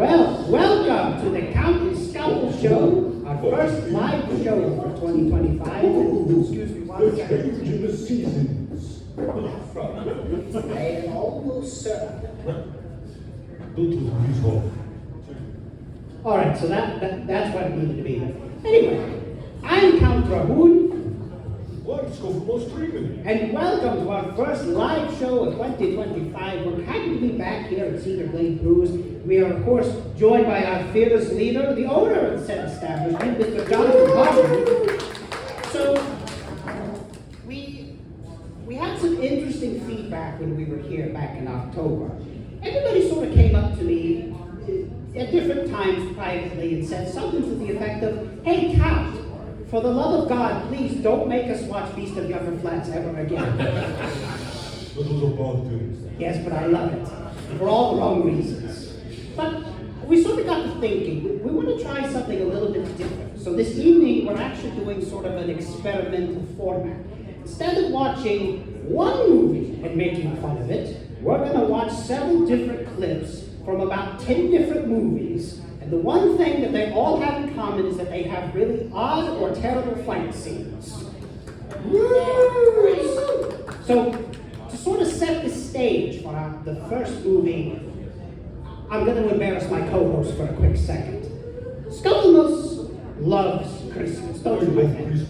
Well, welcome to the Count and Scuffles show, our first live show for 2025. Excuse me, one second. Change in the seasons. I am almost certain. All right, so that's what it needed to be. Anyway, I'm CountDrahoon. What? Scufflemöss Treeman. And welcome to our first live show of 2025. We're happy to be back here at Cedar Glade Brews. We are, of course, joined by our fearless leader, the owner of said establishment, Mr. Drahoon. So, we had some interesting feedback when we were here back in October. Everybody sort of came up to me at different times privately and said something to the effect of, "Hey, Count, for the love of God, please don't make us watch Beast of Yucca Flats ever again." That was a bad thing. Yes, but I love it. For all the wrong reasons. But we sort of got to thinking, we want to try something a little bit different. So this evening, we're actually doing sort of an experimental format. Instead of watching one movie and making fun of it, we're going to watch several different clips from about 10 different movies. And the one thing that they all have in common is that they have really odd or terrible fight scenes. So, to sort of set the stage for the first movie, I'm going to embarrass my co-host for a quick second. Scufflemöss loves Christmas, don't you, my friend?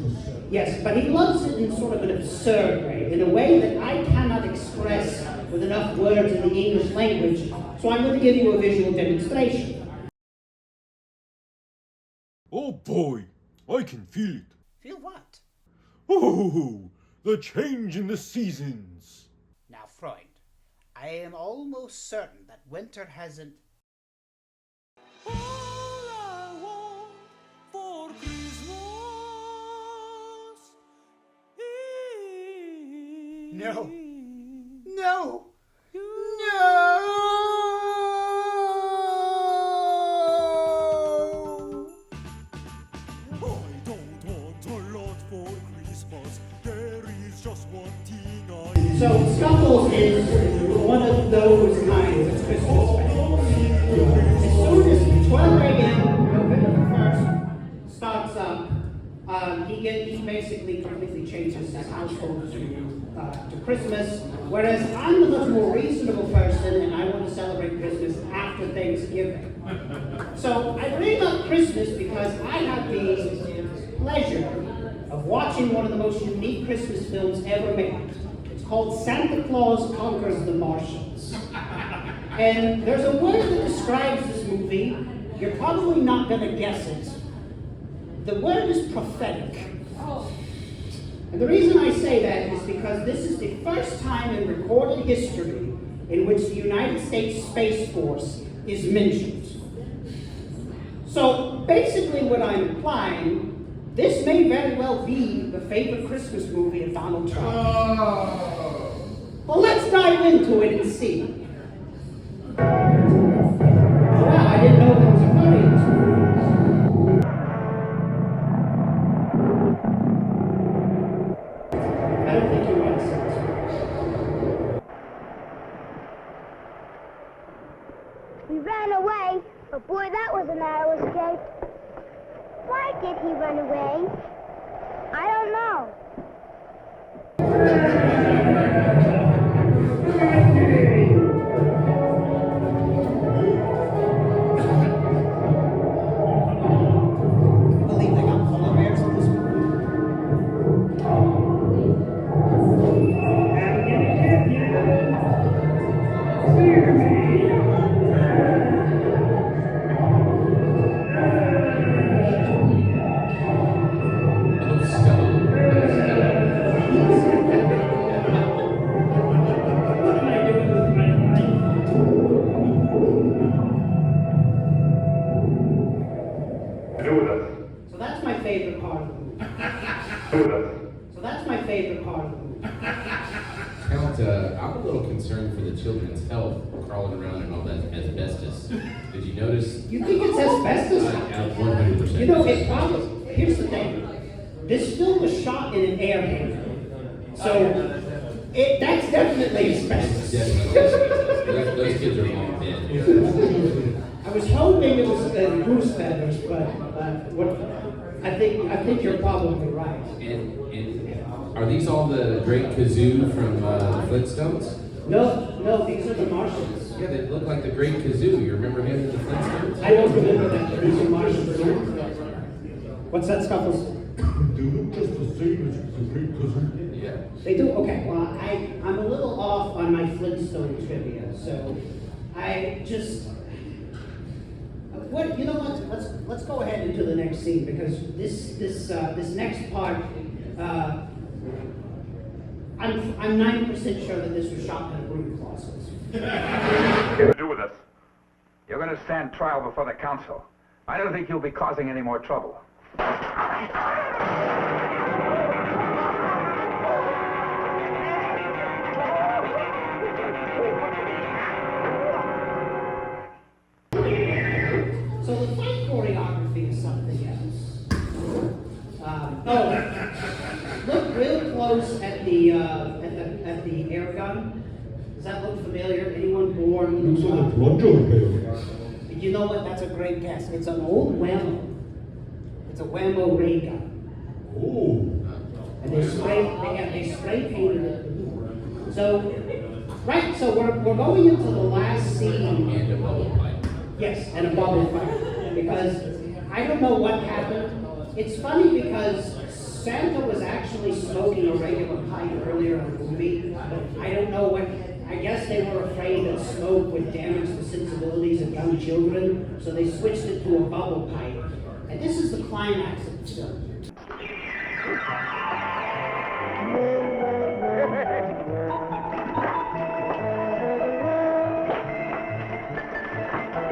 Yes, but he loves it in sort of an absurd way, in a way that I cannot express with enough words in the English language, so I'm going to give you a visual demonstration. Oh boy, I can feel it. Feel what? Oh, the change in the seasons. Now, Freud, I am almost certain that winter hasn't... All I want for Christmas is... No. I don't want a lot for Christmas. There is just one thing So, Scuffles is one of those kinds of Christmas fans. As soon as 12 a.m., November the 1st, starts up, he basically completely changes his household to Christmas, whereas I'm a little more reasonable person and I want to celebrate Christmas after Thanksgiving. So I bring up Christmas because I have the pleasure of watching one of the most unique Christmas films ever made. It's called Santa Claus Conquers the Martians. And there's a word that describes this movie. You're probably not going to guess it. The word is prophetic. And the reason I say that is because this is the first time in recorded history in which the United States Space Force is mentioned. So basically what I'm implying, this may very well be the favorite Christmas movie of Donald Trump. Well, let's dive into it and see. Wow, I didn't know there was a furry in this movie. I don't think you want to see this. He ran away, but boy, that was a narrow escape. Why did he run away? I don't know. I believe they got polar bears in this movie. So that's my favorite part of the movie. So that's my favorite part of the movie. Count, I'm a little concerned for the children's health crawling around in all that asbestos. Did you notice? You think it's asbestos? 100%. You know, it probably, here's the thing. This film was shot in an air hangar. So, that's definitely asbestos. Definitely. Those kids are all dead. I was hoping it was goose feathers, but I think you're probably right. And are these all the great kazoo from the Flintstones? No, these are the Martians. Yeah, they look like the great kazoo. You remember him in the Flintstones? I don't remember that, but these are Martians too. What's that, Scuffles? They look just the same as the great kazoo. Yeah. They do? Okay, well, I'm a little off on my Flintstone trivia, so I just... You know what? Let's go ahead into the next scene, because this next part, I'm 90% sure that this was shot in a broom closet. To do with us. You're going to stand trial before the council. I don't think you'll be causing any more trouble. So the fight choreography is something else. Look real close at the air gun. Does that look familiar? Anyone born? Looks like a plunger pair. You know what? That's a great guess. It's an old Whammo. It's a Whammo ray gun. Oh. And they spray painted it. So, right, so we're going into the last scene. And a bubble pipe. Yes, and a bubble fight. Because I don't know what happened. It's funny because Santa was actually smoking a regular pipe earlier in the movie, but I don't know what. I guess they were afraid that smoke would damage the sensibilities of young children, so they switched it to a bubble pipe. And this is the climax of the film.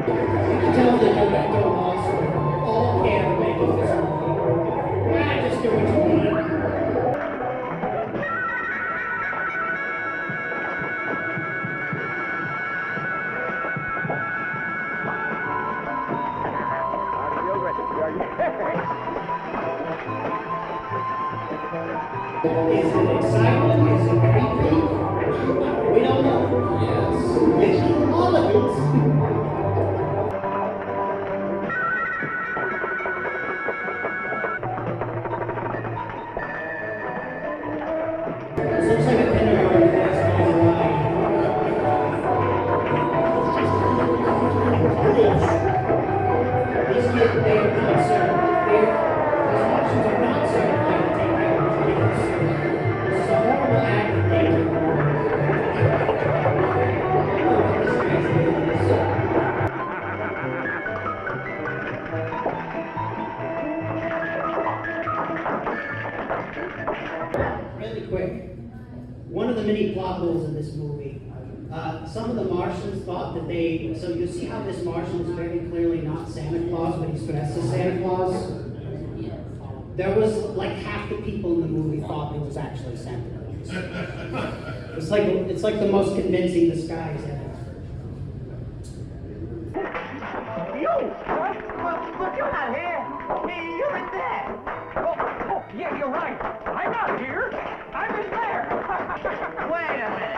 You can tell the director also all care to make this movie. Just do what you want. Is it exciting? Is it creepy? We don't know. Yes. It's all of it. This looks like a kindergarten class gone awry. These kids, they are not certified. These Martians are not certified to take care of kids. This is a horrible act of danger. Really quick, one of the many plot holes in this movie. Some of the Martians thought that so you see how this Martian is very clearly not Santa Claus, but he's dressed as Santa Claus? There was like half the people in the movie thought it was actually Santa Claus. It's like the most convincing disguise ever. You! Look, you're not here. Hey, you're in there. Oh, yeah, you're right. I'm not here. I'm in there. Wait a minute.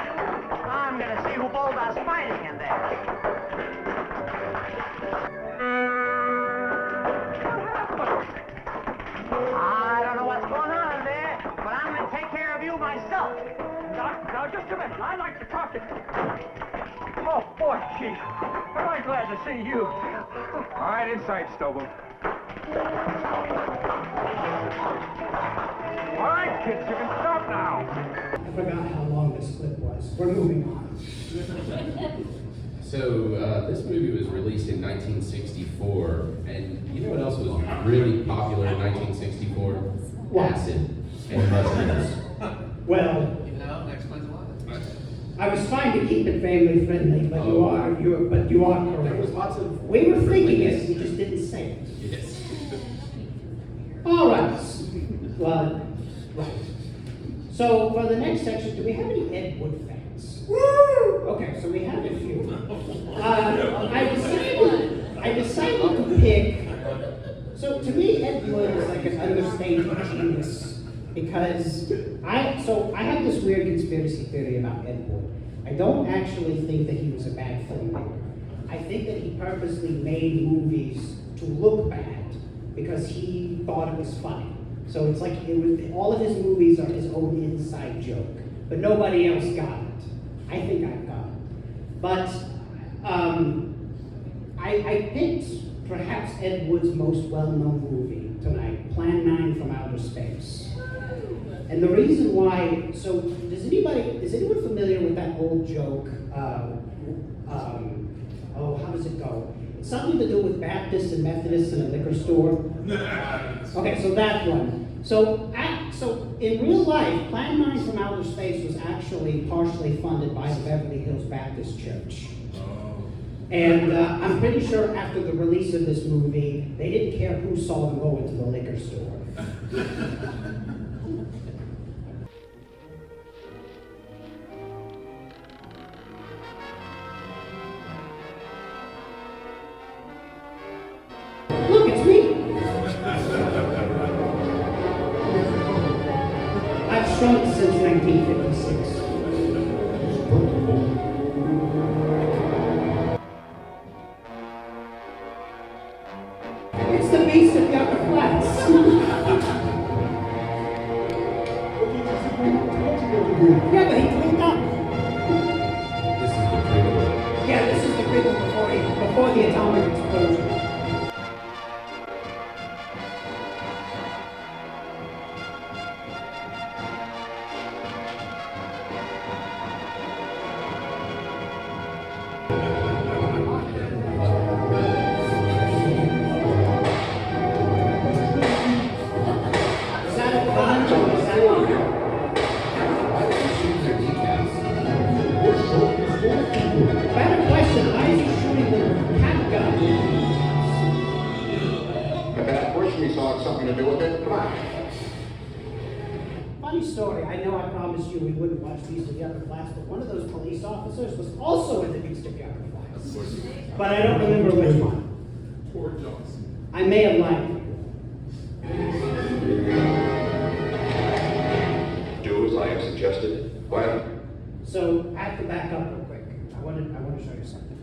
I'm gonna see who bowled us fighting in there. I don't know what's going on in there, but I'm gonna take care of you myself. Now, just a minute. I'd like to talk to you. Oh, boy, Chief. Am I glad to see you. All right, inside, Stovall. All right, kids, you can stop now. I forgot how long this clip was. We're moving on. So this movie was released in 1964, and you know what else was really popular in 1964? What? Acid and mushrooms. Well, I was trying to keep it family friendly, but you are correct. There was lots of. We were thinking it, we just didn't say it. Yes. All right. Well, right. So for the next section, do we have any Ed Wood fans? Woo! Okay, so we have a few. I decided to pick. So to me, Ed Wood is like an understated genius because I have this weird conspiracy theory about Ed Wood. I don't actually think that he was a bad filmmaker. I think that he purposely made movies to look bad because he thought it was funny. So it's like all of his movies are his own inside joke, but nobody else got it. I think I got it. But I picked perhaps Ed Wood's most well-known movie tonight, Plan 9 from Outer Space. And the reason why, so is anyone familiar with that old joke? How does it go? It's something to do with Baptists and Methodists in a liquor store. Okay, so that one. So in real life, Plan 9 from Outer Space was actually partially funded by the Beverly Hills Baptist Church. And I'm pretty sure after the release of this movie, they didn't care who saw them go into the liquor store. Look, it's me. I've shrunk since 1956. It's the beast of the upper flats. Yeah, but he cleaned up. This is the prequel. Yeah, this is the prequel before the atomic explosion. Is that a gun or is that Why did you shoot their decals? better question? Why is he shooting the cat gun? If that person saw had something to do with it, come on. Funny story. I know I promised you we wouldn't watch Beast of the Upper Flats, but one of those police officers was also in the Beast of the Upper Flats. But I don't remember which one. Poor Johnson. I may have lied. Do as I have suggested. Well, So I have to back up real quick. I want to show you something.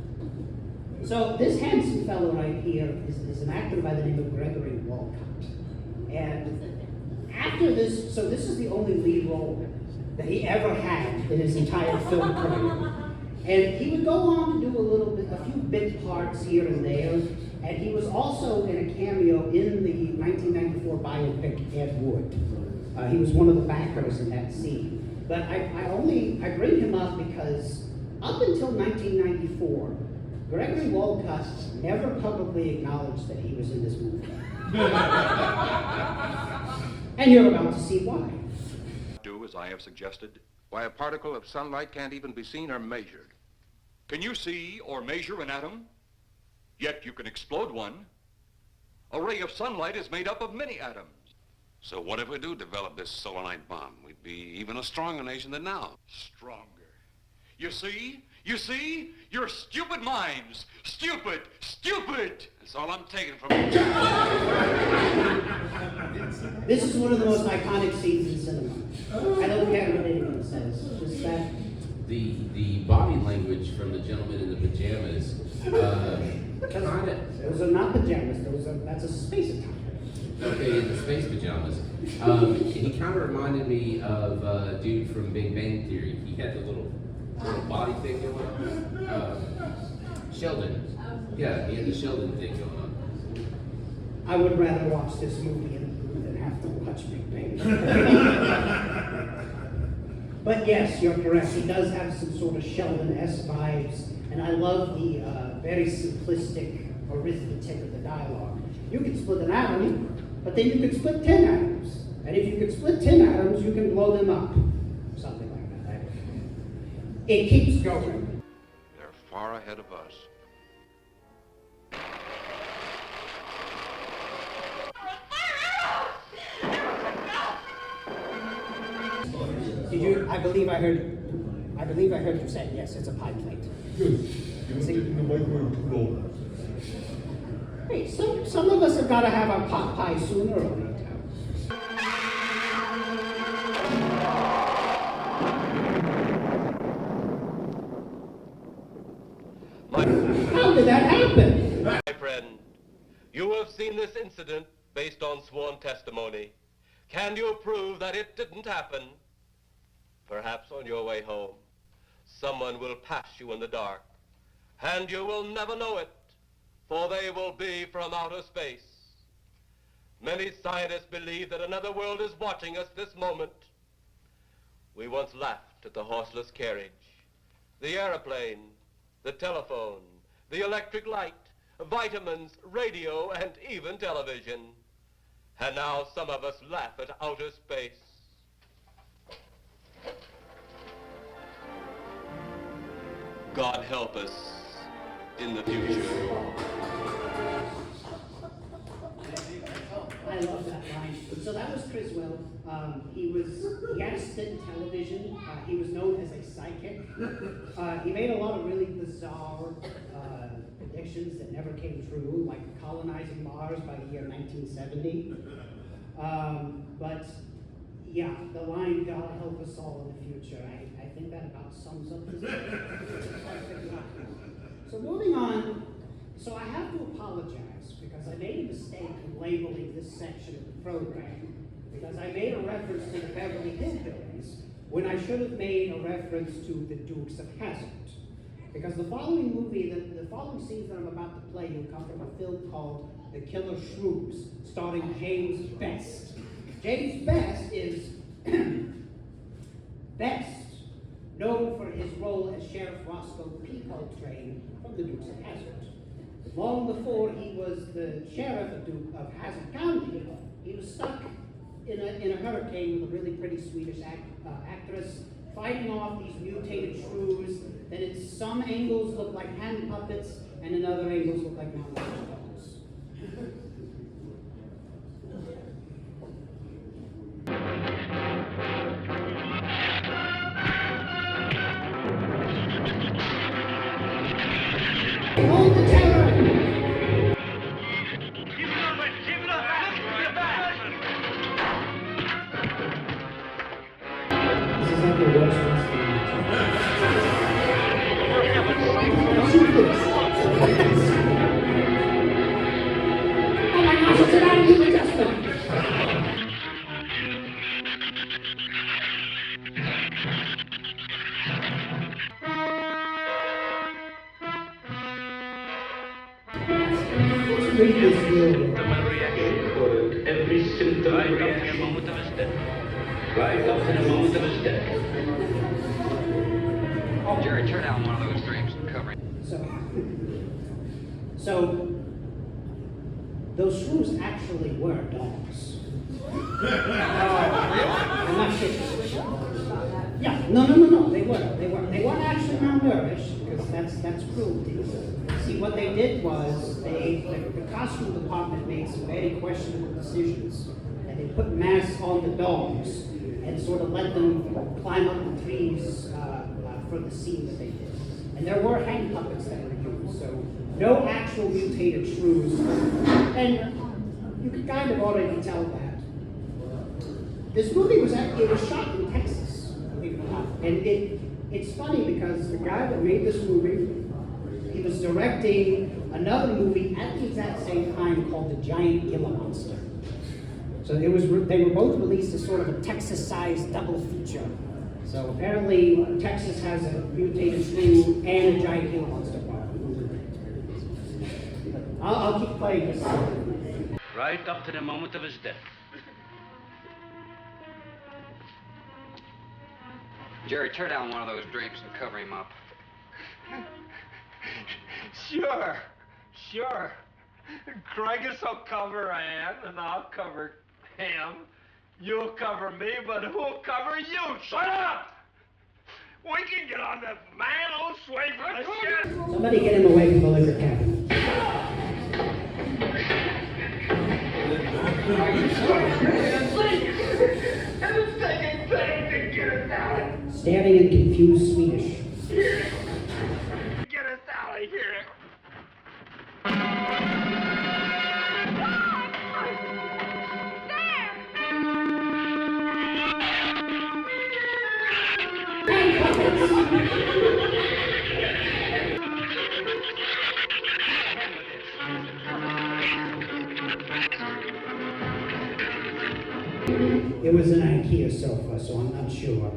So this handsome fellow right here is an actor by the name of Gregory Walcott. And after this, so this is the only lead role that he ever had in his entire film career. And he would go on to do a few bit parts here and there. And he was also in a cameo in the 1994 biopic Ed Wood. He was one of the backers in that scene. But I bring him up because up until 1994, Gregory Walcott never publicly acknowledged that he was in this movie. And you're about to see why. do as I have suggested. Why, a particle of sunlight can't even be seen or measured. Can you see or measure an atom? Yet you can explode one. A ray of sunlight is made up of many atoms. So what if we do develop this solenoid bomb? We'd be even a stronger nation than now. Stronger. You see? You see? Your stupid minds. Stupid! Stupid! That's all I'm taking from This is one of the most iconic scenes in cinema. I don't care what anyone says. Just that. The body language from the gentleman in the pajamas. Those are not pajamas. That's a space attire. Okay, in the space pajamas. He kind of reminded me of a dude from Big Bang Theory. He had the little body thing going on. Sheldon. Yeah, he had the Sheldon thing going on. I would rather watch this movie than have to watch Big Bang. But yes, you're correct. He does have some sort of Sheldon-esque vibes, and I love the very simplistic arithmetic of the dialogue. You can split an atom, but then you can split 10 atoms. And if you can split 10 atoms, you can blow them up. Something like that. It keeps going. They're far ahead of us. Did you? I believe I heard you say yes. It's a pie plate. Good. You don't get in the microwave too long. Hey, some of us have got to have our pot pie sooner or later. How did You have seen this incident based on sworn testimony. Can you prove that it didn't happen? Perhaps on your way home, someone will pass you in the dark, and you will never know it, for they will be from outer space. Many scientists believe that another world is watching us this moment. We once laughed at the horseless carriage, the airplane, the telephone, the electric light, vitamins, radio, and even television. And now some of us laugh at outer space. God help us in the future. I love that line. So that was Criswell. He had a stint in television. He was known as a psychic. He made a lot of really bizarre predictions that never came true, like colonizing Mars by the year 1970. But yeah, the line, God help us all in the future, I think that about sums up this. So moving on, so I have to apologize because I made a mistake in labeling this section of the program, because I made a reference to the Beverly Hillbillies when I should have made a reference to the Dukes of Hazzard. Because the following movie, the following scenes that I'm about to play will come from a film called The Killer Shrews, starring James Best. James Best is best known for his role as Sheriff Roscoe P. Coltrane from the Dukes of Hazzard. Long before he was the sheriff of Hazzard County, he was stuck in a hurricane with a really pretty Swedish actress, fighting off these mutated shrews that in some angles look like hand puppets and in other angles look like mountain dogs. Hold the terror! Keep it up, keep it up! Get back! This is like the worst wrestling Oh my gosh, it's an attitude adjustment! Let's read this deal. Every symptom right up to the moment of his death. Right up to the moment of his death. Jerry, turn down one of those drapes and cover it. So those shrews actually were dogs. I'm not sure. Yeah, no, they weren't. They weren't actually malnourished, because that's cruelty. See, what they did was the costume department made some very questionable decisions, and they put masks on the dogs and sort of let them climb up the trees for the scene that they did. And there were hand puppets that were used, so no actual mutated shrews. And you can kind of already tell that. This movie was shot in Texas, believe it or not. And it's funny because the guy that made this movie, he was directing another movie at the exact same time called The Giant Gila Monster. So they were both released as sort of a Texas-sized double feature. So apparently Texas has a mutated shrew and a giant Gila monster problem. I'll keep playing this. Right up to the moment of his death. Jerry, tear down one of those drapes and cover him up. Sure. Craigus will cover Ann, and I'll cover him. You'll cover me, but who'll cover you? Shut up! We can get on that man-old sway for the shit! Somebody get him away from the liquor cabinet. Staring in confused Swedish. Get us out of here! It was an IKEA sofa, so I'm not sure.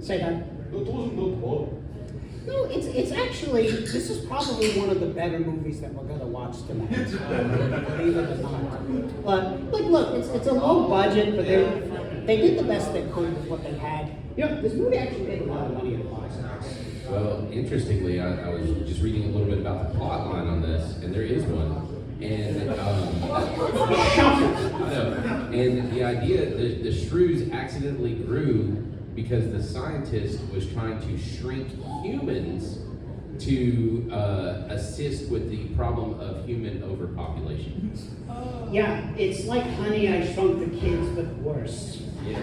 Say that. That wasn't that bad. No, it's actually, this is probably one of the better movies that we're gonna watch tonight. Believe it or not. But look, it's a low budget, but they did the best they could with what they had. You know, this movie actually made a lot of money at the box office. Well, interestingly, I was just reading a little bit about the plot line on this, and there is one. And I know. And the idea, the shrews accidentally grew because the scientist was trying to shrink humans to assist with the problem of human overpopulation. Yeah, it's like Honey, I Shrunk the Kids, but worse. Yeah.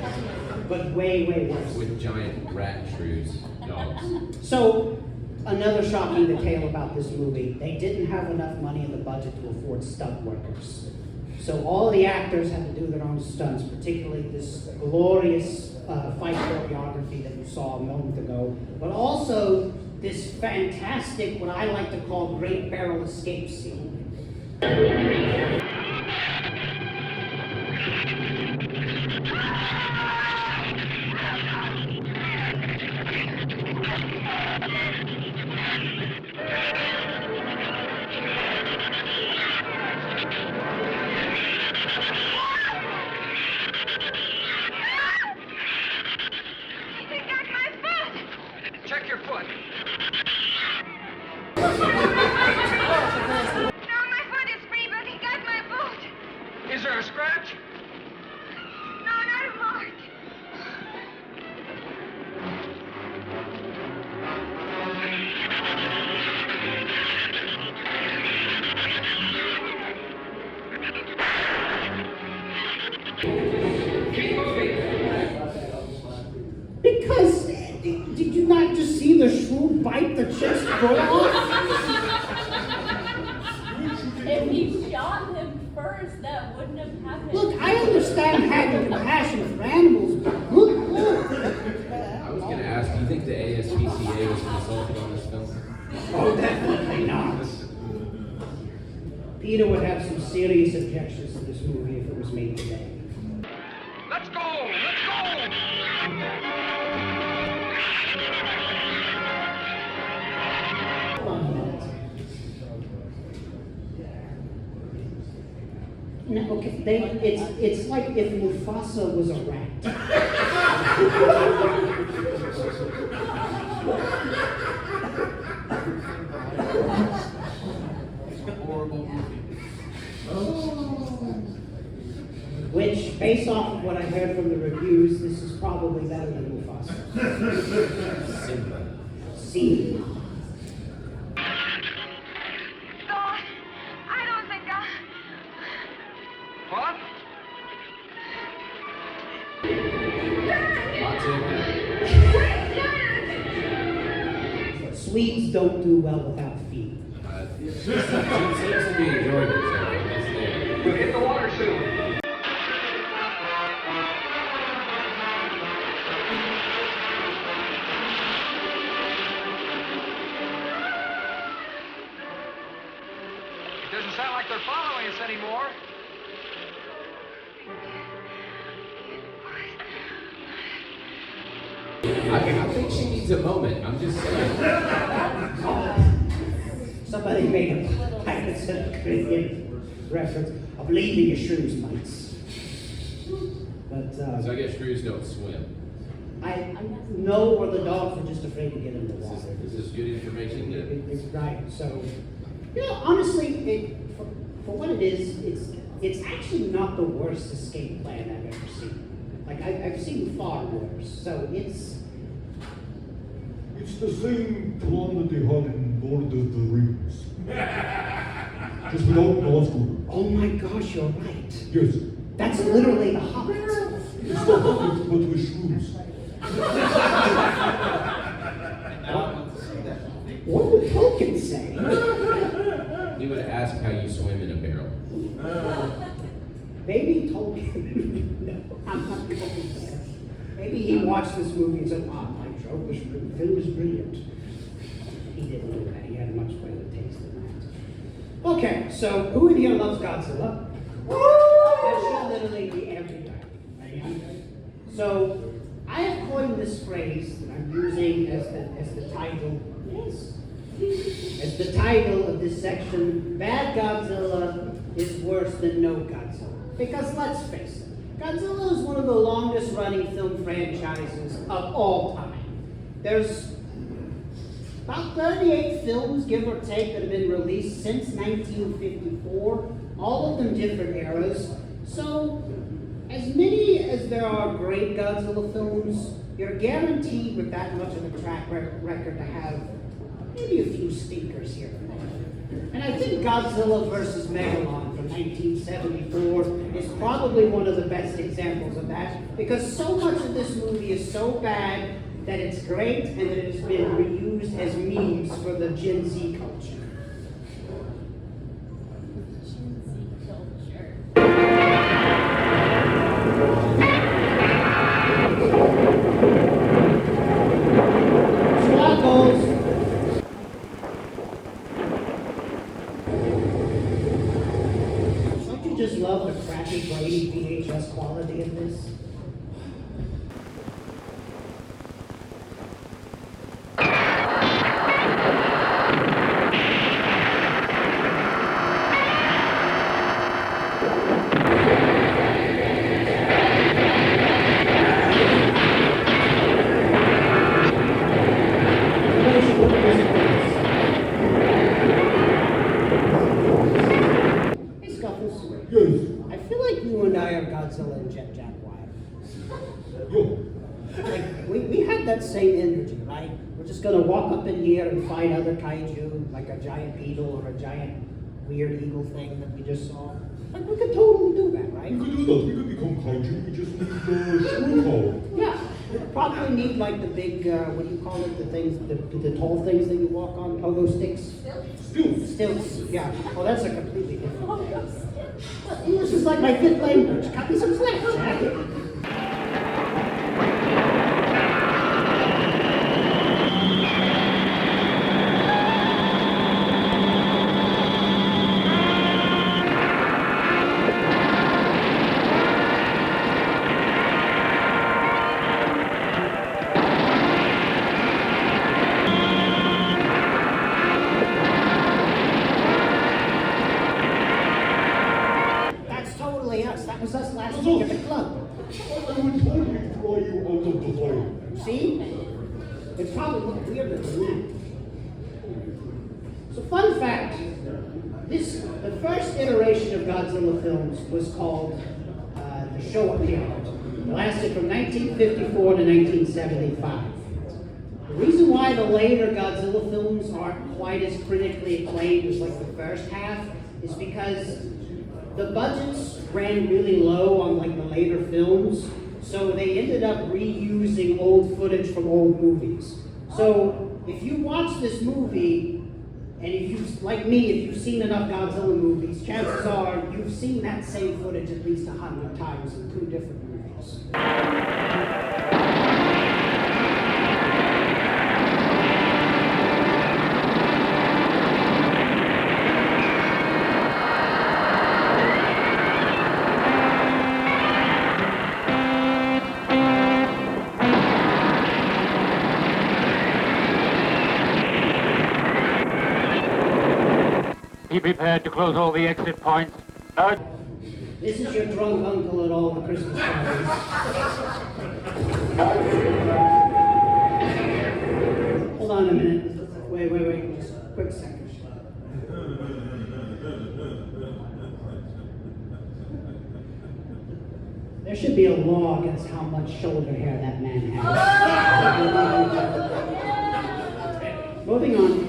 But way, way worse. With giant rat shrews, dogs. So, another shocking detail about this movie, they didn't have enough money in the budget to afford stunt workers. So all the actors had to do their own stunts, particularly this glorious fight choreography that you saw a moment ago, but also this fantastic, what I like to call great barrel escape scene. Check your foot. No, my foot is free, but he got my boot. Is there a scratch? No, not a mark. Because, did you not just see the shrew bite the chick's foot off? If he shot him first, that wouldn't have happened. Look, I understand having compassion for animals, but good lord. I was going to ask, do you think the ASPCA was consulted on this film? Oh, definitely not. Peter would have some serious objections to this movie if it was made today. Let's go! Let's go! No, okay, it's like if Mufasa was a rat. Which, based off of what I heard from the reviews, this is probably better than Mufasa. Simba. See. I don't think I'll... What? Swedes don't do well without feet. She seems to be enjoying herself. We'll hit the water soon. It doesn't sound like they're following us anymore. I think she needs a moment. I'm just saying. Somebody made a Pirates of the Caribbean reference. I believe in your shrews, mates. But So I guess shrews don't swim. I know where the dogs were just afraid to get in the water. This is good information. It's right. So, you know, honestly, for what it is, it's actually not the worst escape plan I've ever seen. Like I've seen far worse. So it's It's the same plan that they had in Lord of the Rings. Just without Nazgûl. Oh my gosh, you're right. Yes. That's literally the Hobbit. It's the Hobbit, but with shrews. What would Tolkien say? He would ask how you swim in a barrel. maybe told him, no, I'm not going there. Maybe he watched this movie and said, wow, my joke was, the film was brilliant. He didn't do that. He had a much better taste than that. Okay, so who in here loves Godzilla? That should literally be everybody. So I have coined this phrase that I'm using as the title. Yes. As the title of this section, Bad Godzilla is worse than no Godzilla. Because let's face it, Godzilla is one of the longest running film franchises of all time. There's about 38 films, give or take, that have been released since 1954, all of them different eras. So, as many as there are great Godzilla films, you're guaranteed with that much of a track record to have maybe a few stinkers here and there. And I think Godzilla vs. Megalon from 1974 is probably one of the best examples of that, because so much of this movie is so bad that it's great and that it has been reused as memes for the Gen Z culture. Don't you just love the crappy, grainy VHS quality of this? Hey, Scuffles. Yes. I feel like you and I are Godzilla and Jet Jaguar. Yo. Like, we have that same energy, right? We're just gonna walk up in here and fight other kaiju, like a giant beetle or a giant weird eagle thing that we just saw. Like, we could totally do that, right? We could do that. We could become kaiju. We just need the short power. Yeah. Probably need like the big, what do you call it? The things, the tall things that you walk on, pogo sticks. Stilts, yeah. Oh, that's a completely different thing. English is like my fifth language. Cut me some slack, Jack. That's totally us. That was us last week at the club. I would totally throw you out of the fire. See? It probably looked weirder than that. So, fun fact, the first iteration of Godzilla films was called the Showa period. It lasted from 1954 to 1975. The reason why the later Godzilla films aren't quite as critically acclaimed as like the first half is because the budgets ran really low on like the later films, so they ended up reusing old footage from old movies. So if you watch this movie, and if you, like me, if you've seen enough Godzilla movies, chances are you've seen that same footage at least 100 times in 2 different movies. Be prepared to close all the exit points. No. This is your drunk uncle at all the Christmas parties. Hold on a minute. Wait. Just a quick second. There should be a law against how much shoulder hair that man has. Moving on.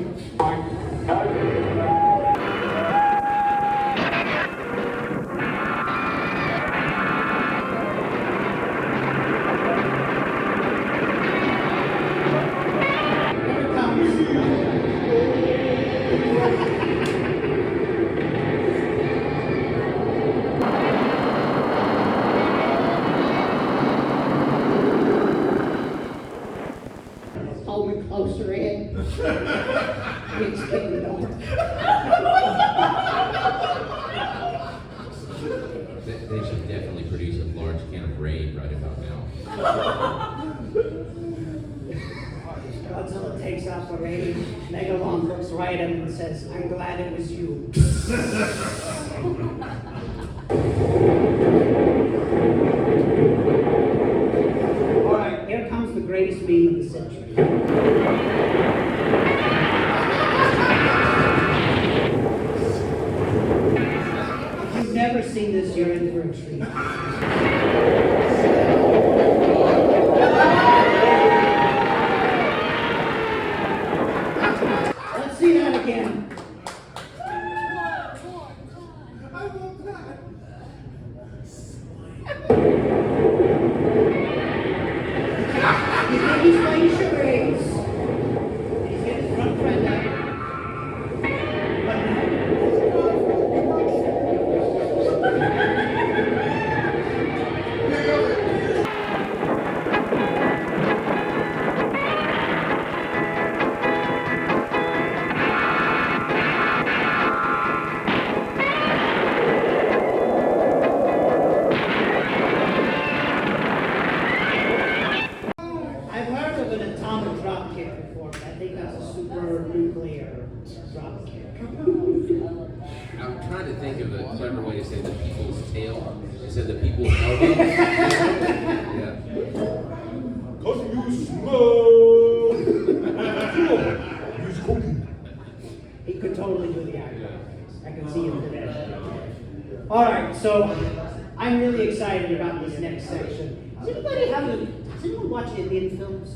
They should definitely produce a large can of raid right about now. Godzilla takes off a raid. Megalon looks right at him and says, "I'm glad it was you." All right, here comes the greatest meme of the century. If you've never seen this, you're in for a treat. Let's see that again. He's playing charades. He's getting his front friend out. But I've heard of an atomic drop kick before, but I think that's a super nuclear drop kick. I'm trying to think of a clever way to say the people's tail instead of the people's elbow. Yeah. Cause you smell. Use cooking. He could totally do the acting. I can see him today. All right, so I'm really excited about this next section. Does anyone watch Indian films?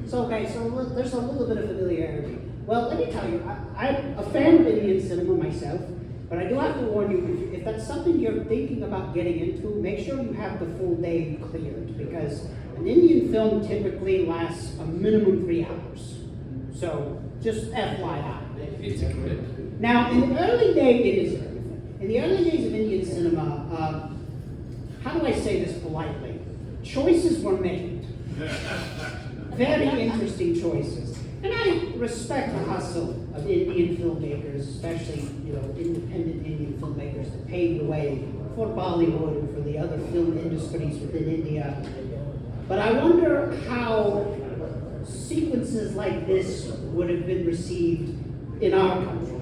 So, okay, so there's a little bit of familiarity. Well, let me tell you, I'm a fan of Indian cinema myself, but I do have to warn you, if that's something you're thinking about getting into, make sure you have the full day cleared, because an Indian film typically lasts a minimum 3 hours. So, just FYI. It's a commitment. Now, in the early days of Indian cinema, how do I say this politely? Choices were made. Very interesting choices. And I respect the hustle of Indian filmmakers, especially, independent Indian filmmakers that paved the way for Bollywood and for the other film industries within India. But I wonder how sequences like this would have been received in our country.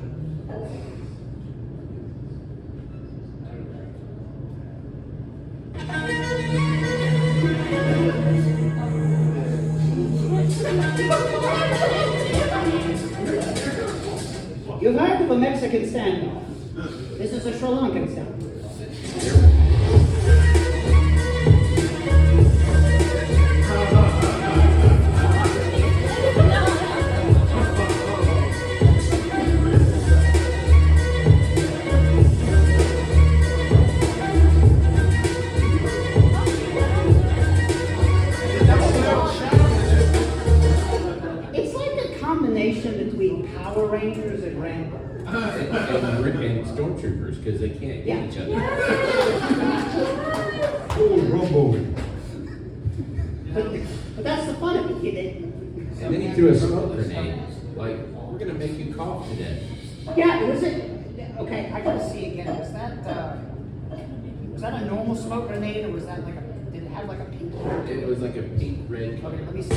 You've heard of a Mexican standoff. This is a Sri Lankan standoff. It's like a combination between Power Rangers and Rambo. And stormtroopers, because they can't get each other. Oh, Rumbo. But that's the fun of it. And then he threw a smoke grenade. Like, we're going to make you cough to death. Yeah, was it? Okay, I gotta see again. Was that a normal smoke grenade, or was that like did it have like a pink? It was like a pink red color. Okay, let me see.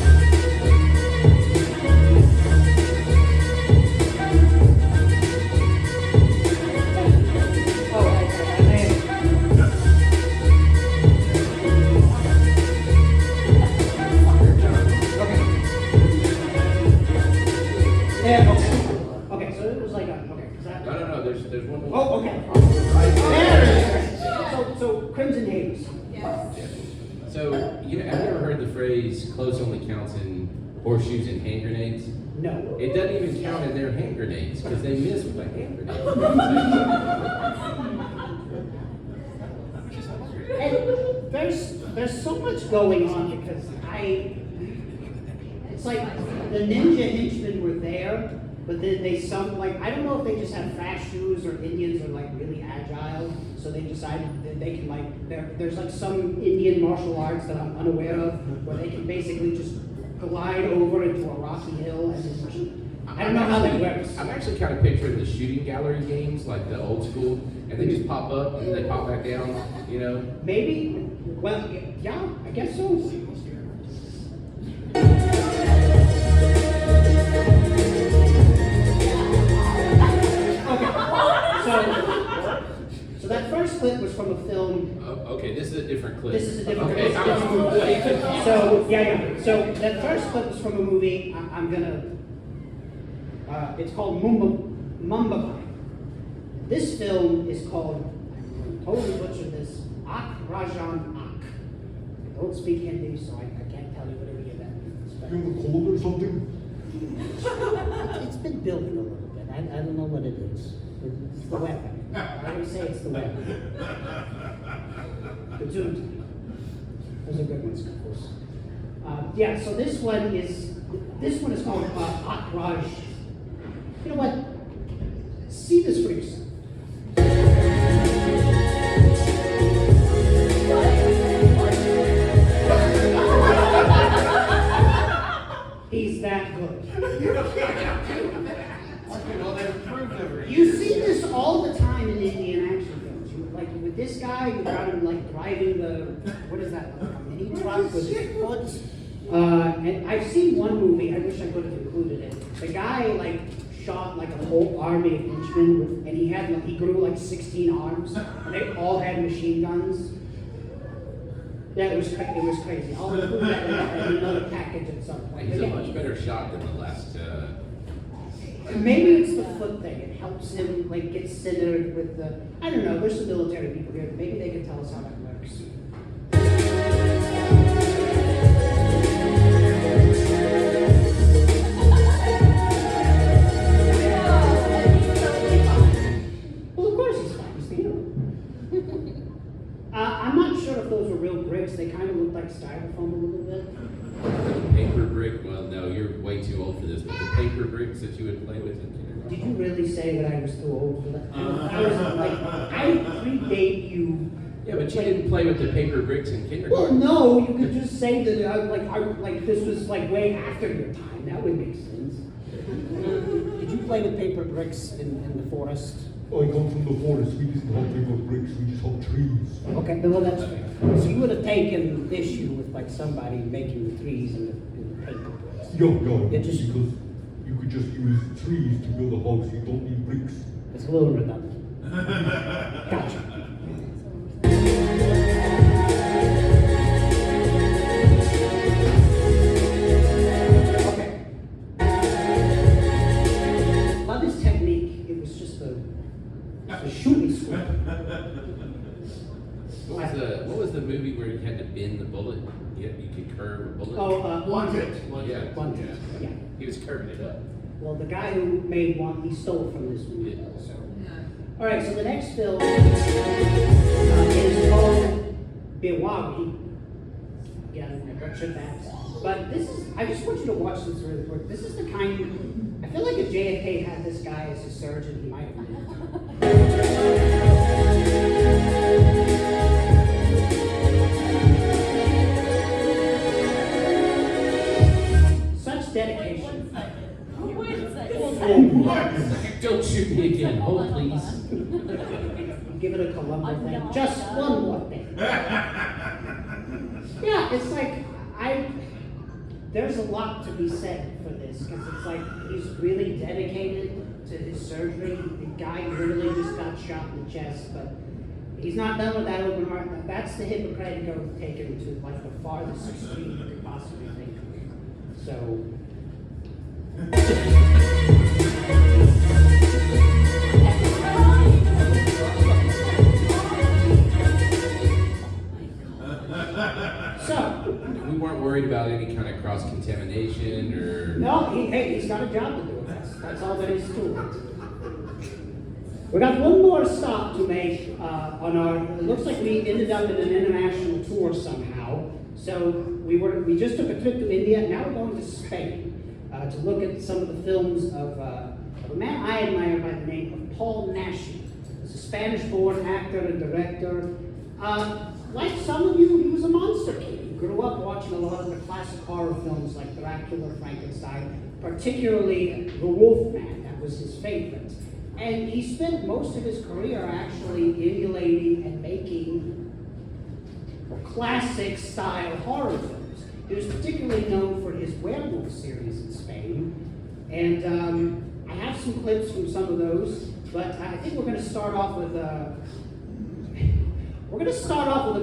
Okay, so it was like a, okay. No, there's one more. Oh, okay. There it is. So Crimson Haze. Yes. So, have you ever heard the phrase, close only counts in horseshoes and hand grenades? No. It doesn't even count in their hand grenades, because they miss with a hand grenade. And there's so much going on, because it's like the ninja henchmen were there, but then I don't know if they just have fast shoes or Indians are like really agile, so they decided that they can there's like some Indian martial arts that I'm unaware of, where they can basically just glide over into a rocky hill and then I don't know how that works. I'm actually kind of picturing the shooting gallery games, like the old school, and they just pop up and they pop back down, you know? Maybe. Well, yeah, I guess so. So that first clip was from a film. Oh, okay, this is a different clip. This is a different okay. clip. So yeah. So that first clip was from a movie. I'm gonna. It's called Mumbai. This film is called. I'm totally butchered this. Ak Rajan Ak. I don't speak Hindi, so I can't tell you what any of that means. You have a cold or something? It's been building a little bit. I don't know what it is. It's the weather. I always say it's the weather. The dude. Those are good ones, Scuffles. Yeah, so this one is called Akraj. You know what? See this for yourself. He's that good. You see this all the time in Indian action films. Like with this guy, you got him like driving the, what is that, like a mini truck with his foot. And I've seen one movie, I wish I could have included it. The guy like shot like a whole army of henchmen, and he grew like 16 arms, and they all had machine guns. Yeah, it was crazy. I'll include that in another package at some point. He's a much better shot than the last. Maybe it's the foot thing. It helps him like get centered with the. I don't know. There's some military people here. Maybe they can tell us how that works. Well, of course he's fine. He's the hero. I'm not sure if those were real bricks. They kind of look like styrofoam a little bit. Paper brick, well, no, you're way too old for this, but the paper bricks that you would play with in kindergarten. Did you really say that I was too old for that? I predate you. Yeah, but you didn't play with the paper bricks in kindergarten. Well, no, you could just say that this was like way after your time. That would make sense. Did you play with paper bricks in the forest? I come from the forest. We didn't have paper bricks. We just have trees. Okay, well that's fair. So you would have taken issue with like somebody making the trees and the paper bricks. Yeah, just, because you could just use trees to build a house. You don't need bricks. It's a little redundant. Gotcha. Okay. Love his technique. It was just a shooting squad. What was the movie where you had to bend the bullet? You could curve a bullet? Oh, Wanted. Yeah. Wanted. Yeah. He was curving it up. Well, the guy who made one, he stole from this movie. Yeah. So. All right, so the next film is called Biwawi. Again, I butchered that. But this is, I just want you to watch this really quick. This is the kind, I feel like if JFK had this guy as his surgeon, he might have been. Such dedication. Wait a second. Don't shoot me again. Hold, please. Give it a Columbo thing. Just one more thing. Yeah, it's like, there's a lot to be said for this, because it's like, he's really dedicated to his surgery. The guy literally just got shot in the chest, but he's not done with that open heart. That's the Hippocratic oath taken to like the farthest extreme you could possibly think of. So. We weren't worried about any kind of cross-contamination or... No, he's got a job to do. That's all there is to it. We got one more stop to make on our... It looks like we ended up in an international tour somehow. So we just took a trip to India. Now we're going to Spain to look at some of the films of a man I admire by the name of Paul Naschy. He's a Spanish-born actor and director. Like some of you, he was a monster kid. He grew up watching a lot of the classic horror films like Dracula, Frankenstein. particularly the Wolfman. That was his favorite. And he spent most of his career actually emulating and making classic style horror films. He was particularly known for his werewolf series in Spain. And I have some clips from some of those, but I think we're going to start off with a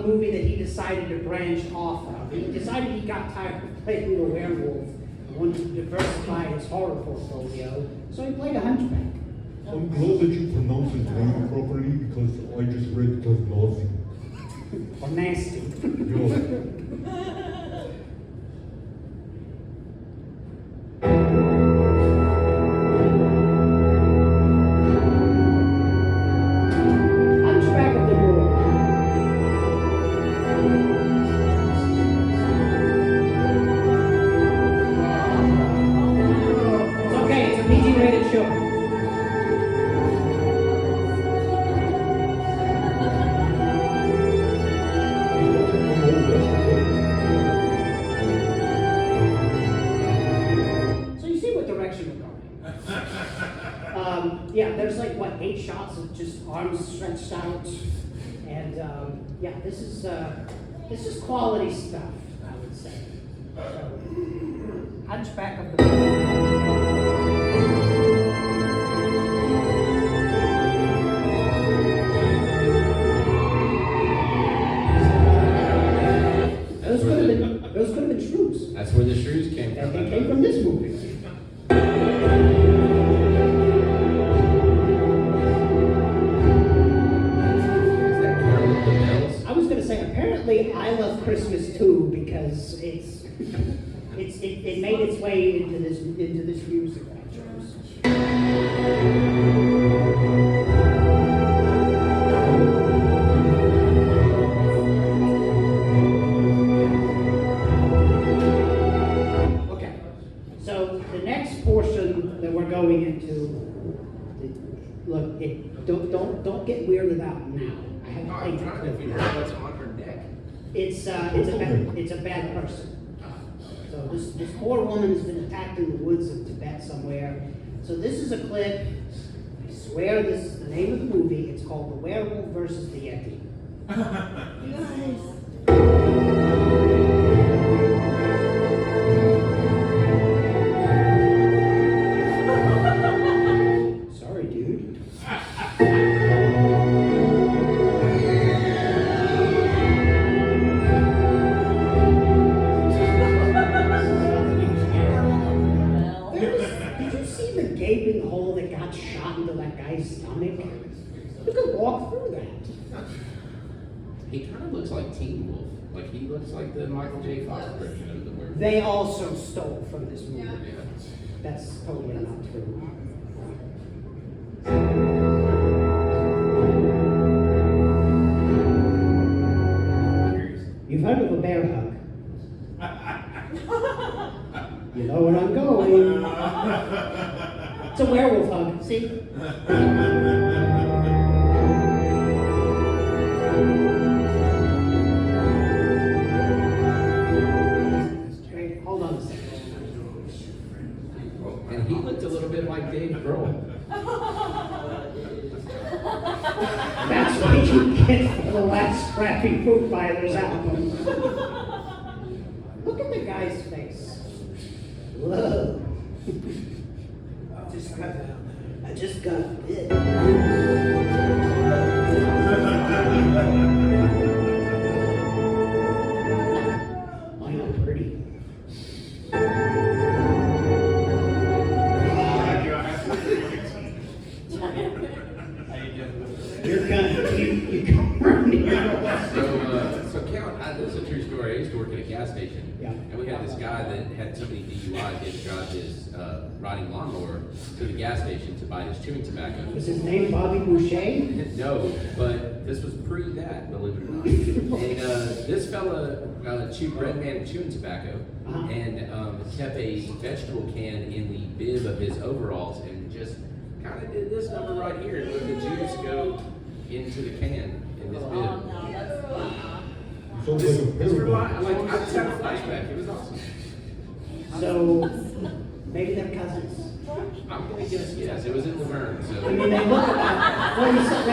movie that he decided to branch off of. He decided he got tired of playing the werewolf and wanted to diversify his horror portfolio, so he played a hunchback. I'm glad that you pronounce his name properly because I just read it as Nazi. Or nasty. Hunchback of the Moor. It's okay, it's a PG-rated show. Yeah, there's like, what, 8 shots of just arms stretched out. And yeah, this is quality stuff, I would say. So, Hunchback of the Those could have been shrews. That's where the shrews came from. They came from this movie. Apparently, I love Christmas too because it made its way into this music I chose. Okay, so the next portion that we're going into, look, don't get weirded out now. I haven't played the clip yet. It's a bad person. So this poor woman has been attacked in the woods of Tibet somewhere. So this is a clip. I swear this is the name of the movie. It's called The Werewolf versus the Yeti. Sorry, dude. Gaping hole that got shot into that guy's stomach. You could walk through that. He kind of looks like Teen Wolf. Like he looks like the Michael J. Fox version of the werewolf. They also stole from this movie. Yeah. That's totally not true. You've heard of a bear hug. You know where I'm going. It's a werewolf hug, see? Wait, hold on a second. And he looked a little bit like Dave Grohl. That's what you get for the last Scrappy Foo Fighters album. Look at the guy's face. Whoa. I just got bit. I'm not pretty. You're gonna you come around here. So Count, this is a true story. I used to work at a gas station. Yeah. And we had this guy that had so many DUIs, he had to drive his riding lawnmower to the gas station to buy his chewing tobacco. Was his name Bobby Boucher? No, but this was pre that, believe it or not. And this fella chewed Red Man chewing tobacco and kept a vegetable can in the bib of his overalls and just kind of did this number right here and let the juice go into the can in his bib. Sounds like a It's I just had a flashback. It was awesome. So Maybe they're cousins. I'm gonna guess yes. It was in Laverne, so. I mean, they look about, well, you said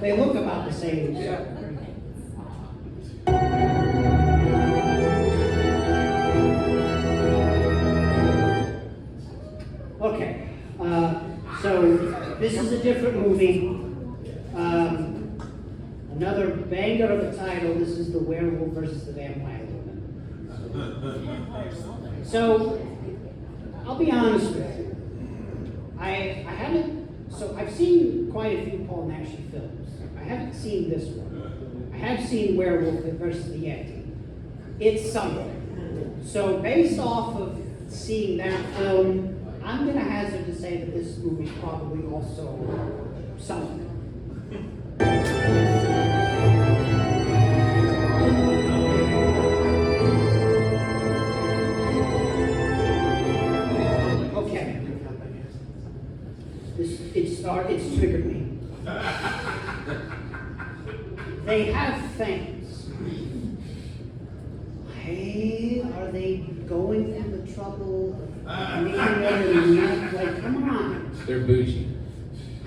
they look about the same. Yeah. Okay, so this is a different movie. Another banger of a title. This is The Werewolf versus the Vampire Woman. So, I'll be honest with you. I've seen quite a few Paul Naschy films. I haven't seen this one. I have seen Werewolf versus the Yeti. It's something. So based off of seeing that film, I'm gonna hazard to say that this movie's probably also something. Okay. It's triggered me. They have fangs. Hey, are they going through the trouble of making them in neck? Like, come on. They're bougie.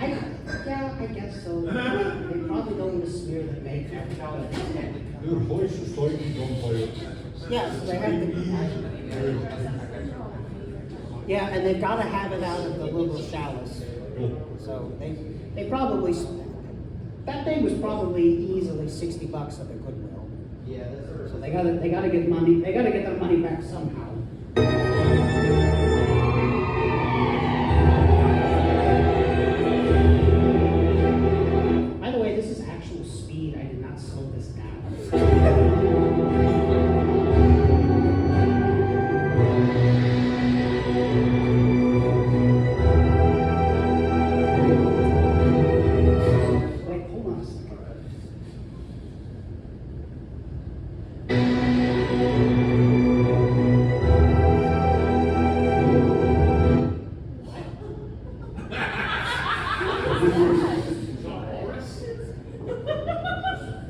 Yeah, I guess so. They probably don't want to smear the makeup. They're high society vampires. Yes, they have to. Yeah, and they've got to have it out of the little chalice. So they probably, that thing was probably easily $60 at the Goodwill. Yeah, so they gotta get money. They gotta get their money back somehow. By the way, this is actual speed. I did not slow this down.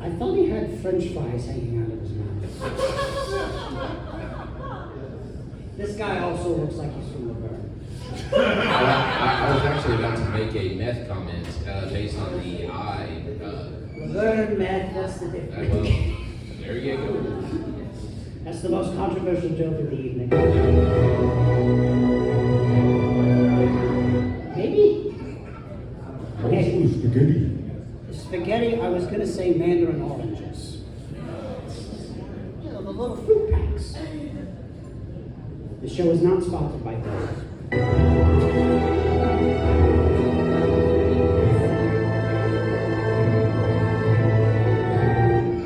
I thought he had French fries hanging out of his mouth. This guy also looks like he's from Laverne. I was actually about to make a meth comment based on the eye. Laverne, meth, that's the difference. Well, there you go. That's the most controversial joke of the evening. Maybe? Also spaghetti. Spaghetti, I was going to say mandarin oranges. You know, the little fruit packs. The show is not sponsored by those.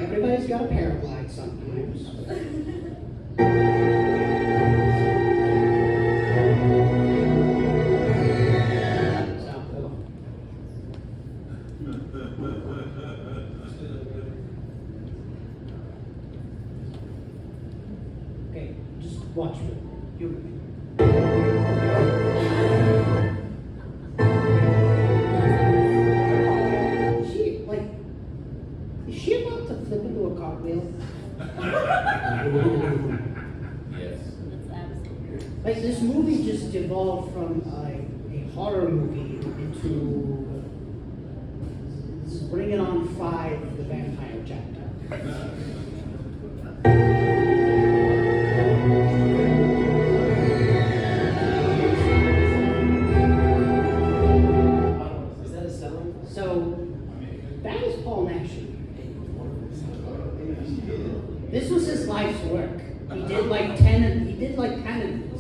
Everybody's got a paraglide sometimes. Okay, just watch me. Humor me. Is she about to flip into a cartwheel? Yes. Like, this movie just evolved from a horror movie into Bring It On 5, the vampire chapter. So, that is Paul Naschy. This was his life's work. He did like 10 of these.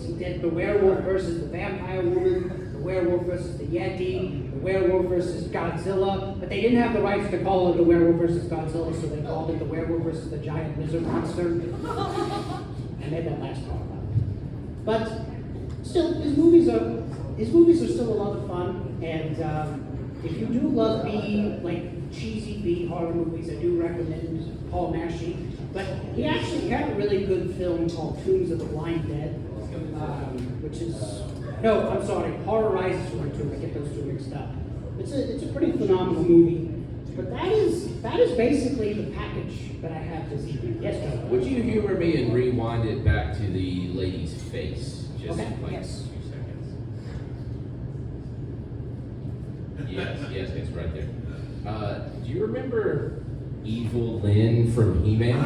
He did The Werewolf versus the Vampire Woman, The Werewolf versus the Yeti, The Werewolf versus Godzilla, but they didn't have the rights to call it The Werewolf versus Godzilla, so they called it The Werewolf versus the Giant Lizard Monster. I made that last part up. But still, his movies are still a lot of fun, and if you do love cheesy B horror movies, I do recommend Paul Naschy. But he actually had a really good film called Tombs of the Blind Dead, which is, no, I'm sorry, Horror Rises from the Tomb. I get those two mixed up. It's a pretty phenomenal movie. But that is basically the package that I have this evening. Yes, Joe? Would you humor me and rewind it back to the lady's face? Just Okay, like yes. 2 seconds. Yes, it's right there. Do you remember Evil Lynn from He-Man? I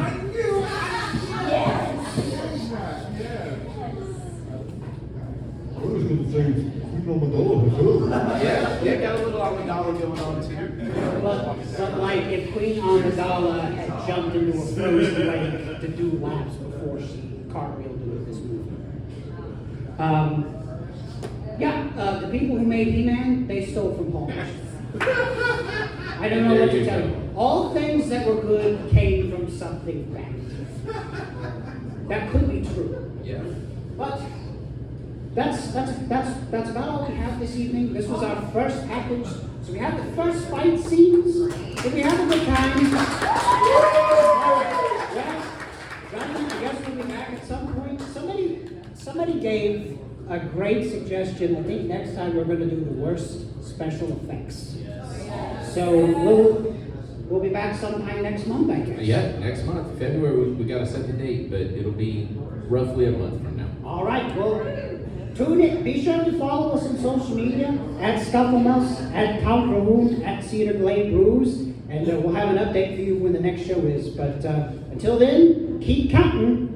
was going to say, Queen Amidala herself. Yeah, got a little Amidala going on too. But like if Queen Amidala had jumped into a frozen lake to do laps before she cartwheeled into this movie. The people who made He-Man, they stole from Paul. I don't know what to tell you. All things that were good came from something bad. That could be true. Yeah. But that's about all we have this evening. This was our first package. So we have the first fight scenes. Did we have a good time? Gentlemen, I guess we'll be back at some point. Somebody gave a great suggestion. I think next time we're going to do the worst special effects. So we'll be back sometime next month, I guess. Yeah, next month, February. We got to set the date, but it'll be roughly a month from now. All right. Well, tune in. Be sure to follow us on social media at Scufflemöss, at CountDrahoon, at Cedar Glade Brews, and we'll have an update for you when the next show is. But until then, keep counting.